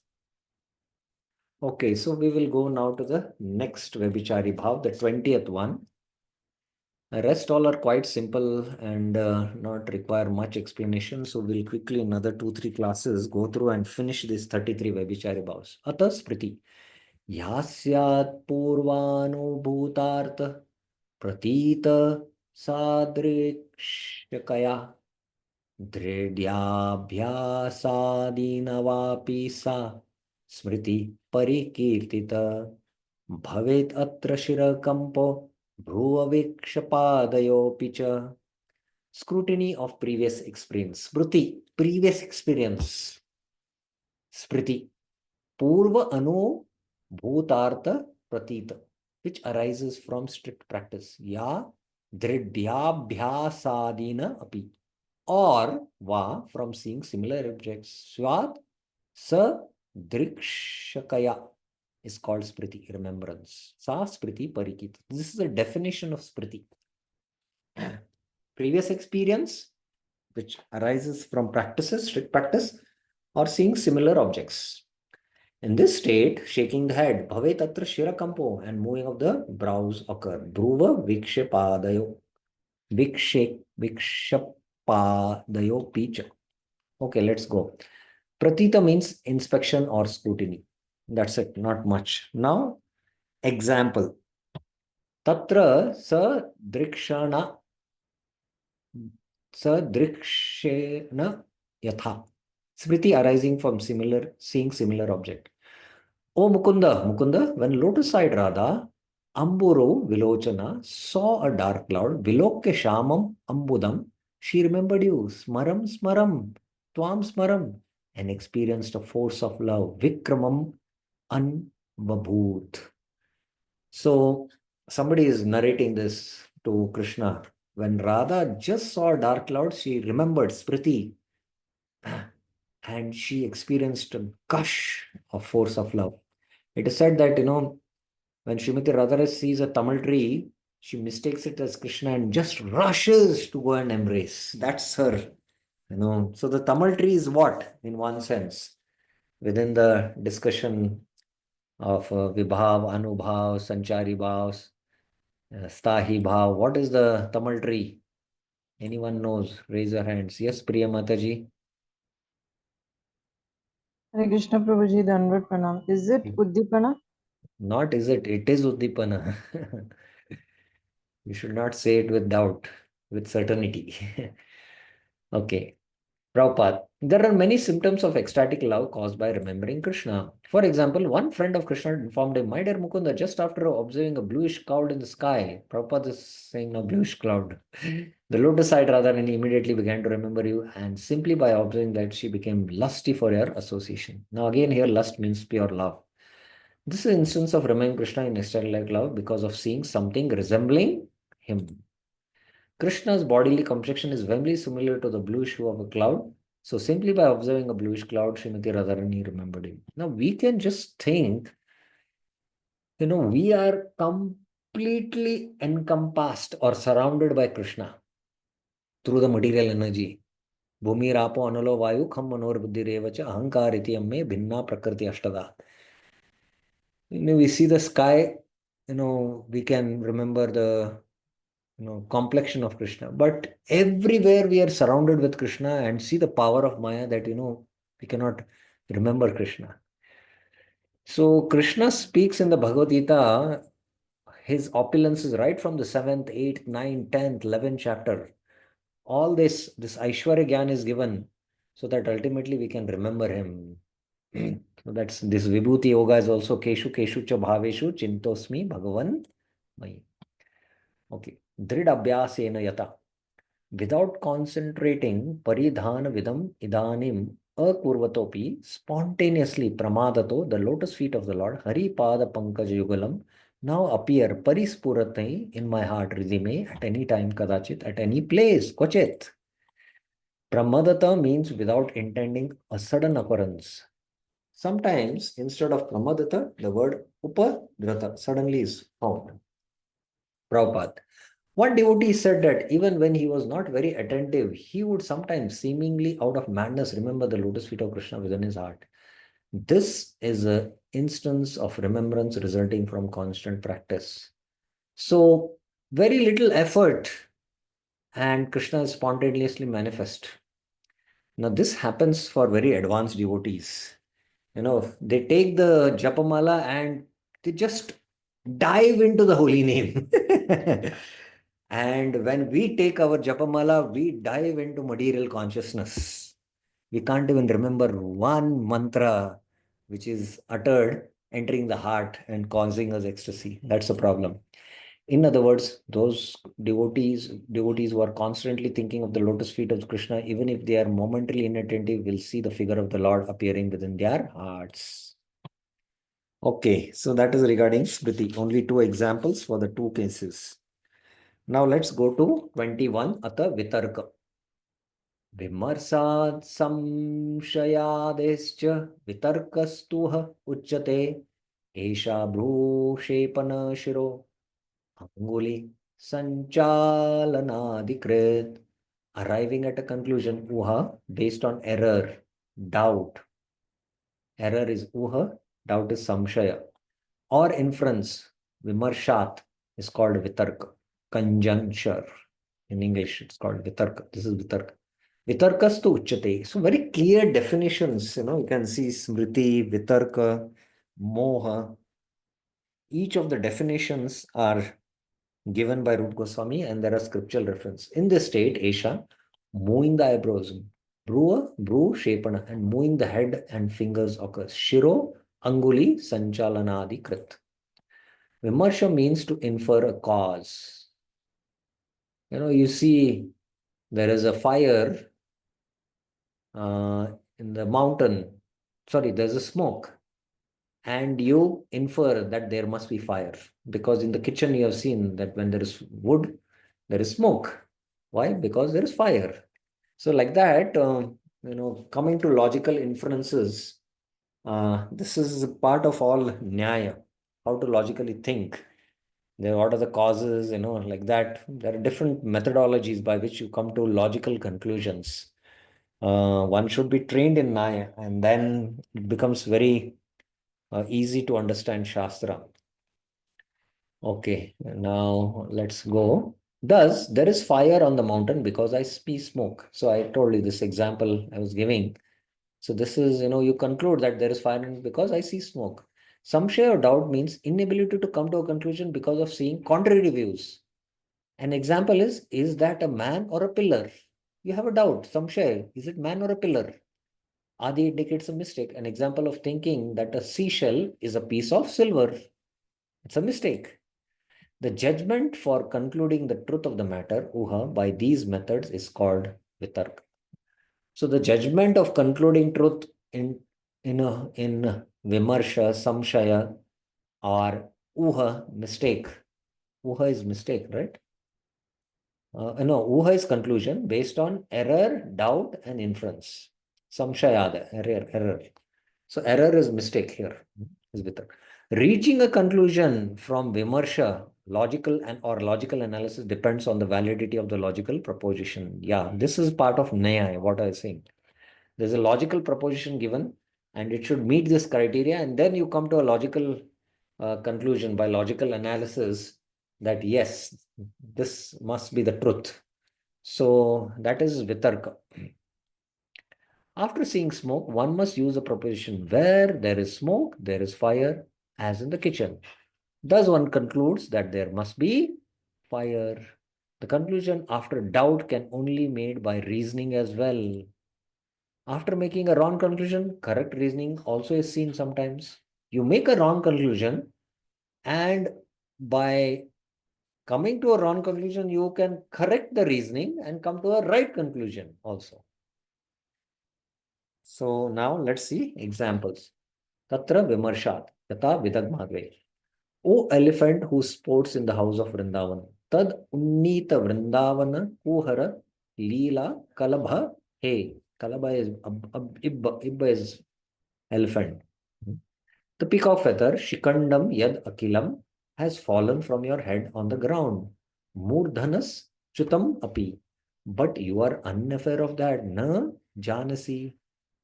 Okay, so we will go now to the next Vyabhicari Bhav, the 20th one. The rest all are quite simple and not require much explanation. So we'll quickly, another 2-3 classes, go through and finish these 33 Vyabhichari Bhavs. Ata Spriti. Yasyat Purvanubhutartha Pratita Sadrikshakaya Dridhyabhyasadinavapi sa Smriti Parikirtita Bhavet Atra Shirakampo Bhuvavikshapadayopi cha. Scrutiny of previous experience. Smriti, previous experience. Smriti, Purva Anu Bhutartha Pratita, which arises from strict practice. Ya Dridhyabhyasadina api, or Va, from seeing similar objects. Swat Sa Drikshakaya is called Spriti, remembrance. Sa Spriti Parikita. This is a definition of Spriti. Previous experience, which arises from practices, strict practice, or seeing similar objects. In this state, shaking the head, bhave tatra shirakampo, and moving of the brows occur. Dhruva vikshapadayo, vikshapadayo picha. Okay, let's go. Pratita means inspection or scrutiny. That's it, not much. Now, example. Tatra sa drikshana Sadrikshena yatha. Smriti arising from seeing similar object. O Mukunda, when lotus-eyed Radha, Amburo Vilochana saw a dark cloud, Vilokke Shamam Ambudam, she remembered you, Smaram, Twam Smaram, and experienced a force of love, Vikramam Anvabhut. So somebody is narrating this to Krishna. When Radha just saw a dark cloud, she remembered Smriti and she experienced a gush of force of love. It is said that, when Srimati Radharani sees a Tamil tree, she mistakes it as Krishna and just rushes to go and embrace. That's her. So the Tamil tree is what, in one sense, within the discussion of Vibhav, Anubhav, Sanchari Bhavs, Stahi Bhav. What is the Tamil tree? Anyone knows? Raise your hands. Yes, Priya Mataji. Hare Krishna Prabhuji, Danvat Pranam. Is it Uddipana? Not is it? It is Uddipana. You should not say it with doubt, with certainty. Okay. Prabhupada, there are many symptoms of ecstatic love caused by remembering Krishna. For example, one friend of Krishna informed him, My dear Mukunda, just after observing a bluish cloud in the sky, Prabhupada is saying a bluish cloud. The lotus-eyed Radharani immediately began to remember you, and simply by observing that, she became lusty for your association. Now again, here lust means pure love. This is an instance of remembering Krishna in ecstatic love because of seeing something resembling him. Krishna's bodily complexion is very similar to the bluish hue of a cloud. So simply by observing a bluish cloud, Srimati Radharani remembered him. Now we can just think, we are completely encompassed or surrounded by Krishna through the material energy. Bhumirapo analo vayu kham manor buddhirevacha ahankar iti amme bhinna prakriti ashtada. We see the sky, we can remember the complexion of Krishna. But everywhere we are surrounded with Krishna and see the power of Maya that, we cannot remember Krishna. So Krishna speaks in the Bhagavad Gita, his opulence is right from the 7th, 8th, 9th, 10th, 11th chapter. All this Aishwarya Gyan is given so that ultimately we can remember him. So that's this Vibhuti Yoga is also Keshu Keshu Cha Bhaveshu Chintosmi Bhagavan Mai. Okay. Drid Abhyasena Yata. Without concentrating, paridhana vidam idanim akurvatopi, spontaneously pramadato, the lotus feet of the Lord, Hari Pada Pankaj Yugalam, now appear parispuratai in my heart, Ridime, at any time, kadachit, at any place, kvachit. Pramadata means without intending a sudden occurrence. Sometimes, instead of pramadata, the word upadhrata suddenly is found. Prabhupada. One devotee said that even when he was not very attentive, he would sometimes seemingly out of madness remember the lotus feet of Krishna within his heart. This is an instance of remembrance resulting from constant practice. So, very little effort and Krishna is spontaneously manifest. Now, this happens for very advanced devotees. They take the Japamala and they just dive into the holy name. And when we take our Japamala, we dive into material consciousness. We can't even remember one mantra which is uttered, entering the heart and causing us ecstasy. That's the problem. In other words, those devotees who are constantly thinking of the lotus feet of Krishna, even if they are momentarily inattentive, will see the figure of the Lord appearing within their hearts. Okay, so that is regarding Smriti. Only two examples for the two cases. Now let's go to 21, Ata Vitarka. Vimarsad samshayadescha vitarkastuha uchyate esha bhrushepana shiro anguli sanchalanadikrit. Arriving at a conclusion, uha, based on error, doubt. Error is uha, doubt is samshaya. Or inference, vimarshat, is called vitarka. Conjuncture. In English, it's called vitarka. This is vitarka. Vitarkastu uchyate. So very clear definitions, you can see smriti, vitarka, moha. Each of the definitions are given by Rupa Goswami and there are scriptural reference. In this state, Esha, moving the eyebrows, bru, shepana, and moving the head and fingers occurs. Shiro, anguli, sanchalanadi krit. Vimarsha means to infer a cause. You see there is a fire in the mountain. Sorry, there's a smoke. And you infer that there must be fire. Because in the kitchen you have seen that when there is wood, there is smoke. Why? Because there is fire. So like that, coming to logical inferences, this is part of all Nyaya, how to logically think. What are the causes, like that. There are different methodologies by which you come to logical conclusions. One should be trained in Nyaya and then it becomes very easy to understand Shastra. Okay, now let's go. Thus, there is fire on the mountain because I see smoke. So I told you this example I was giving. So this is, you conclude that there is fire because I see smoke. Samshaya or doubt means inability to come to a conclusion because of seeing contrary views. An example is that a man or a pillar? You have a doubt, samshaya, is it man or a pillar? Adi indicates a mistake. An example of thinking that a seashell is a piece of silver. It's a mistake. The judgment for concluding the truth of the matter, uha, by these methods is called vitarka. So the judgment of concluding truth in vimarsha, samshaya, or uha, mistake. Uha is mistake, right? No, uha is conclusion based on error, doubt, and inference. Samshayada, error. So error is mistake here. Is vitarka. Reaching a conclusion from vimarsha, logical and or logical analysis depends on the validity of the logical proposition. Yeah, this is part of Nyaya, what I was saying. There's a logical proposition given, and it should meet this criteria, and then you come to a logical conclusion by logical analysis that yes, this must be the truth. So that is Vitarka. After seeing smoke, one must use a proposition where there is smoke, there is fire, as in the kitchen. Thus, one concludes that there must be fire. The conclusion after doubt can only be made by reasoning as well. After making a wrong conclusion, correct reasoning also is seen sometimes. You make a wrong conclusion, and by coming to a wrong conclusion, you can correct the reasoning and come to a right conclusion also. So now let's see examples. Tatra Vimarshat, Yata Vidagmadve. O elephant who sports in the house of Vrindavan, Tad Unnita Vrindavana Kuhara Leela Kalabha He. Kalabha is Ibba is elephant. The peacock feather, Shikandam Yad Akilam, has fallen from your head on the ground. Murdhanas Chutam Api. But you are unaware of that. Na Janasi.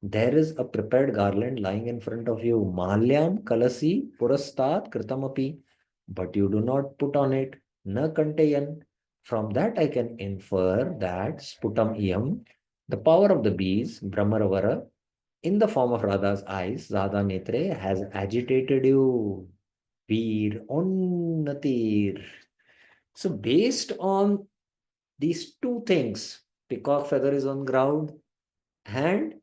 There is a prepared garland lying in front of you. Malyam Kalasi Purastat Kritamapi. But you do not put on it. Na Kantayan. From that I can infer that Sputam Iyam, the power of the bees, Brahmaravara, in the form of Radha's eyes, Radha Netre, has agitated you. Veer, Onnatir. So based on these two things, peacock feather is on ground and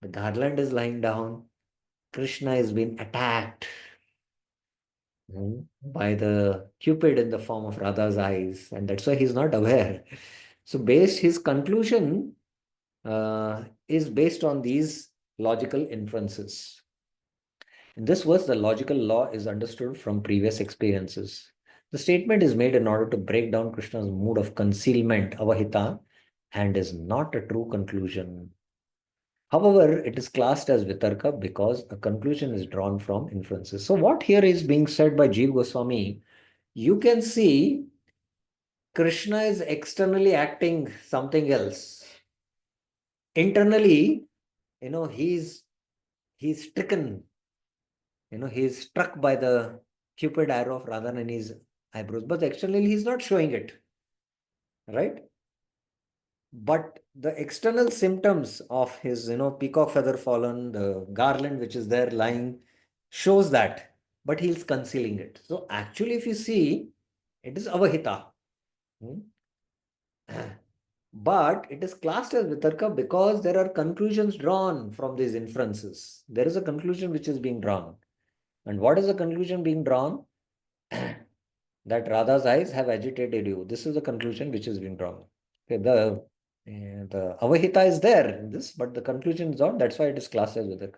the garland is lying down. Krishna is being attacked by the Cupid in the form of Radha's eyes, and that's why he's not aware. So based his conclusion is based on these logical inferences. In this verse, the logical law is understood from previous experiences. The statement is made in order to break down Krishna's mood of concealment, avahita, and is not a true conclusion. However, it is classed as vitarka because a conclusion is drawn from inferences. So what here is being said by Jeev Goswami, you can see Krishna is externally acting something else. Internally, he's stricken. He's struck by the Cupid arrow of Radharani's eyebrows, but externally he's not showing it, right? But the external symptoms of his, peacock feather fallen, the garland which is there lying, shows that, but he's concealing it. So actually, if you see, it is avahita. But it is classed as vitarka because there are conclusions drawn from these inferences. There is a conclusion which is being drawn. And what is the conclusion being drawn? That Radha's eyes have agitated you. This is the conclusion which is being drawn. Okay, the avahita is there in this, but the conclusion is not. That's why it is classed as vitarka.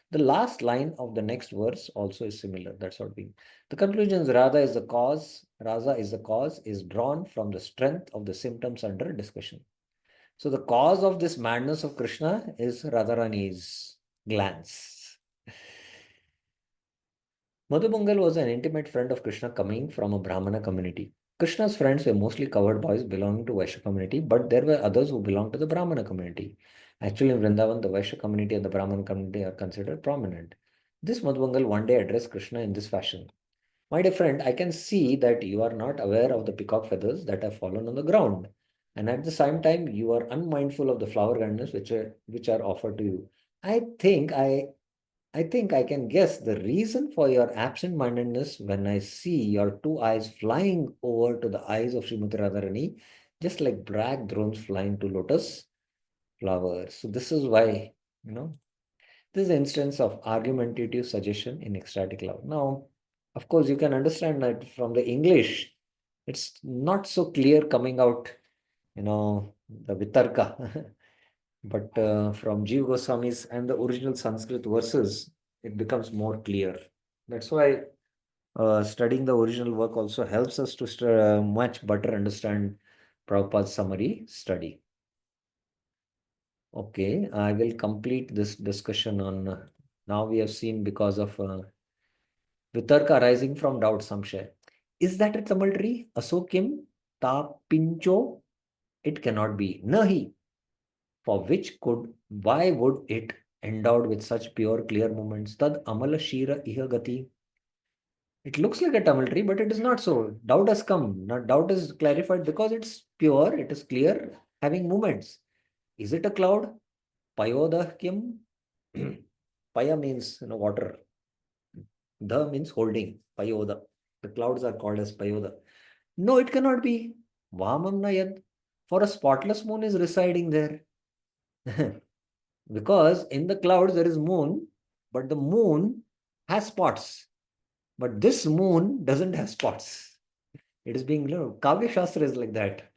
The last line of the next verse also is similar. That's what being. The conclusion is Radha is the cause. Radha is the cause is drawn from the strength of the symptoms under discussion. So the cause of this madness of Krishna is Radharani's glance. Madhubangal was an intimate friend of Krishna coming from a Brahmana community. Krishna's friends were mostly covered boys belonging to Vaishya community, but there were others who belonged to the Brahmana community. Actually, in Vrindavan, the Vaishya community and the Brahmana community are considered prominent. This Madhubangal one day addressed Krishna in this fashion. My dear friend, I can see that you are not aware of the peacock feathers that have fallen on the ground. And at the same time, you are unmindful of the flower garlands which are offered to you. I think I can guess the reason for your absent-mindedness when I see your two eyes flying over to the eyes of Srimati Radharani, just like bragg drones flying to lotus flowers. So this is why, this is an instance of argumentative suggestion in ecstatic love. Now, of course, you can understand that from the English, it's not so clear coming out, the Vitarka. But from Jeev Goswami's and the original Sanskrit verses, it becomes more clear. That's why studying the original work also helps us to much better understand Prabhupada's summary study. Okay, I will complete this discussion on now we have seen because of Vitarka arising from doubt samshaya. Is that a Tamil tree? Asokim ta pincho? It cannot be. Nahi. For which could, why would it, endowed with such pure, clear movements, tad amala shira iha gati? It looks like a Tamil tree, but it is not so. Doubt has come. Now, doubt is clarified because it's pure, it is clear, having movements. Is it a cloud? Payoda kim? Paya means water. The means holding. Payoda. The clouds are called as payoda. No, it cannot be. Vamam nayad. For a spotless moon is residing there. Because in the clouds there is moon, but the moon has spots. But this moon doesn't have spots. It is being, Kavya Shastra is like that.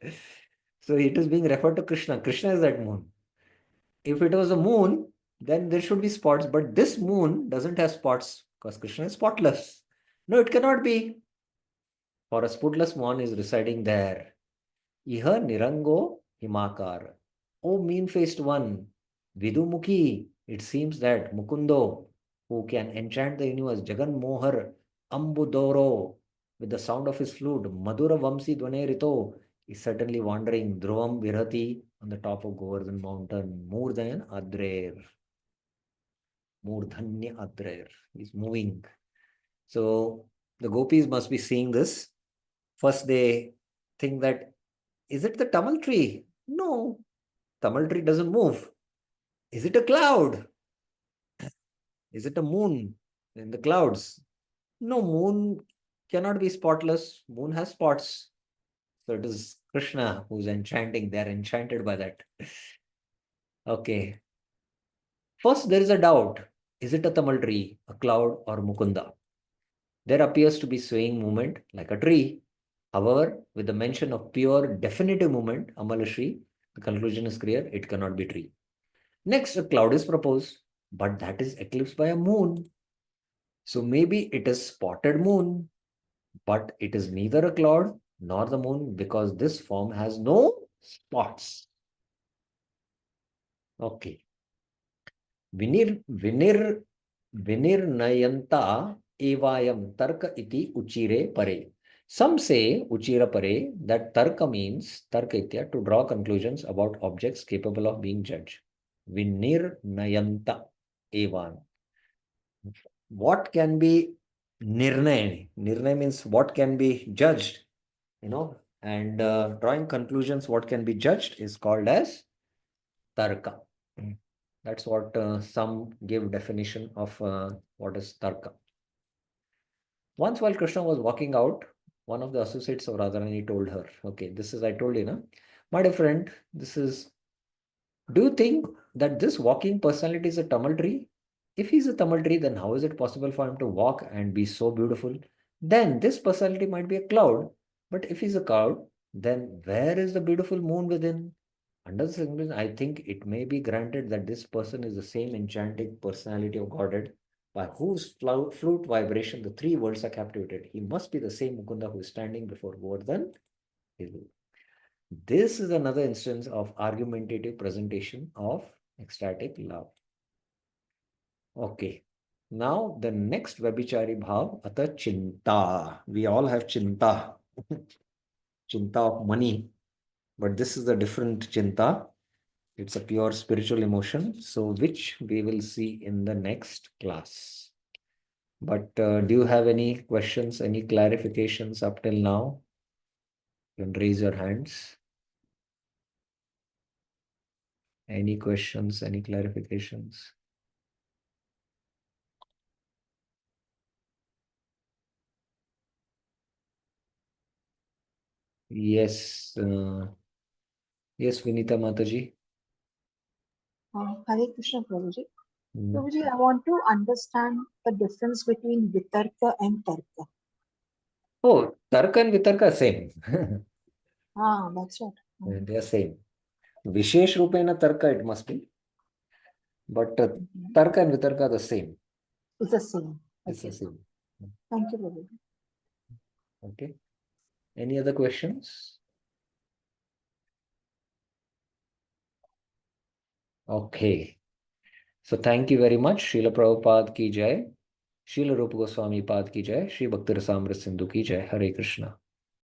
So it is being referred to Krishna. Krishna is that moon. If it was a moon, then there should be spots. But this moon doesn't have spots because Krishna is spotless. No, it cannot be. For a spotless moon is residing there. Iha Nirango Himakar. O mean-faced one, Vidumukhi, it seems that Mukundo, who can enchant the universe, Jagan Mohar Ambudoro, with the sound of his flute, Madhura Vamsi Dvanerito, is certainly wandering Dhruvam Virati on the top of Govardhan mountain, Murdhan Adrer. Murdhanya Adrer. He's moving. So the gopis must be seeing this. First, they think that, is it the Tamil tree? No, Tamil tree doesn't move. Is it a cloud? Is it a moon in the clouds? No, moon cannot be spotless. Moon has spots. So it is Krishna who's enchanting. They're enchanted by that. Okay. First, there is a doubt. Is it a Tamil tree, a cloud, or Mukunda? There appears to be swaying movement like a tree. However, with the mention of pure definitive movement, Amalashri, the conclusion is clear, it cannot be tree. Next, a cloud is proposed, but that is eclipsed by a moon. So maybe it is spotted moon, but it is neither a cloud nor the moon because this form has no spots. Okay. Vinirnayanta evayam tarka iti uchire pare. Some say uchira pare that tarka means tarka itya to draw conclusions about objects capable of being judged. Vinirnayanta evan. What can be nirnay? Nirnay means what can be judged, and drawing conclusions, what can be judged is called as tarka. That's what some give definition of what is tarka. Once while Krishna was walking out, one of the associates of Radharani told her, okay, this is, I told you, my dear friend, this is, do you think that this walking personality is a Tamil tree? If he's a Tamil tree, then how is it possible for him to walk and be so beautiful? Then this personality might be a cloud. But if he's a cloud, then where is the beautiful moon within? Under the circumstance, I think it may be granted that this person is the same enchanting personality of Godhead by whose flute vibration the three worlds are captivated. He must be the same Mukunda who is standing before Govardhan. This is another instance of argumentative presentation of ecstatic love. Okay. Now the next Vyabhicari Bhav, Ata Chinta. We all have Chinta. Chinta of money. But this is a different Chinta. It's a pure spiritual emotion. So which we will see in the next class. But do you have any questions, any clarifications up till now? You can raise your hands. Any questions, any clarifications? Yes. Yes, Vinita Mataji. Hare Krishna, Prabhuji. Mm. Prabhuji, I want to understand the difference between Vitarka and Tarka. Oh, Tarka and Vitarka are same. That's right. They are same. Vishesh Rupena Tarka it must be. But Mhm. Tarka and Vitarka are the same. It's the same. It's the Okay. same. Thank you, Prabhuji. Okay. Any other questions? Okay. So thank you very much. Srila Prabhupada ki jai. शील रूप गोस्वामी पाद की जय, श्री भक्ति रसामृत सिंधु की जय। हरे कृष्णा।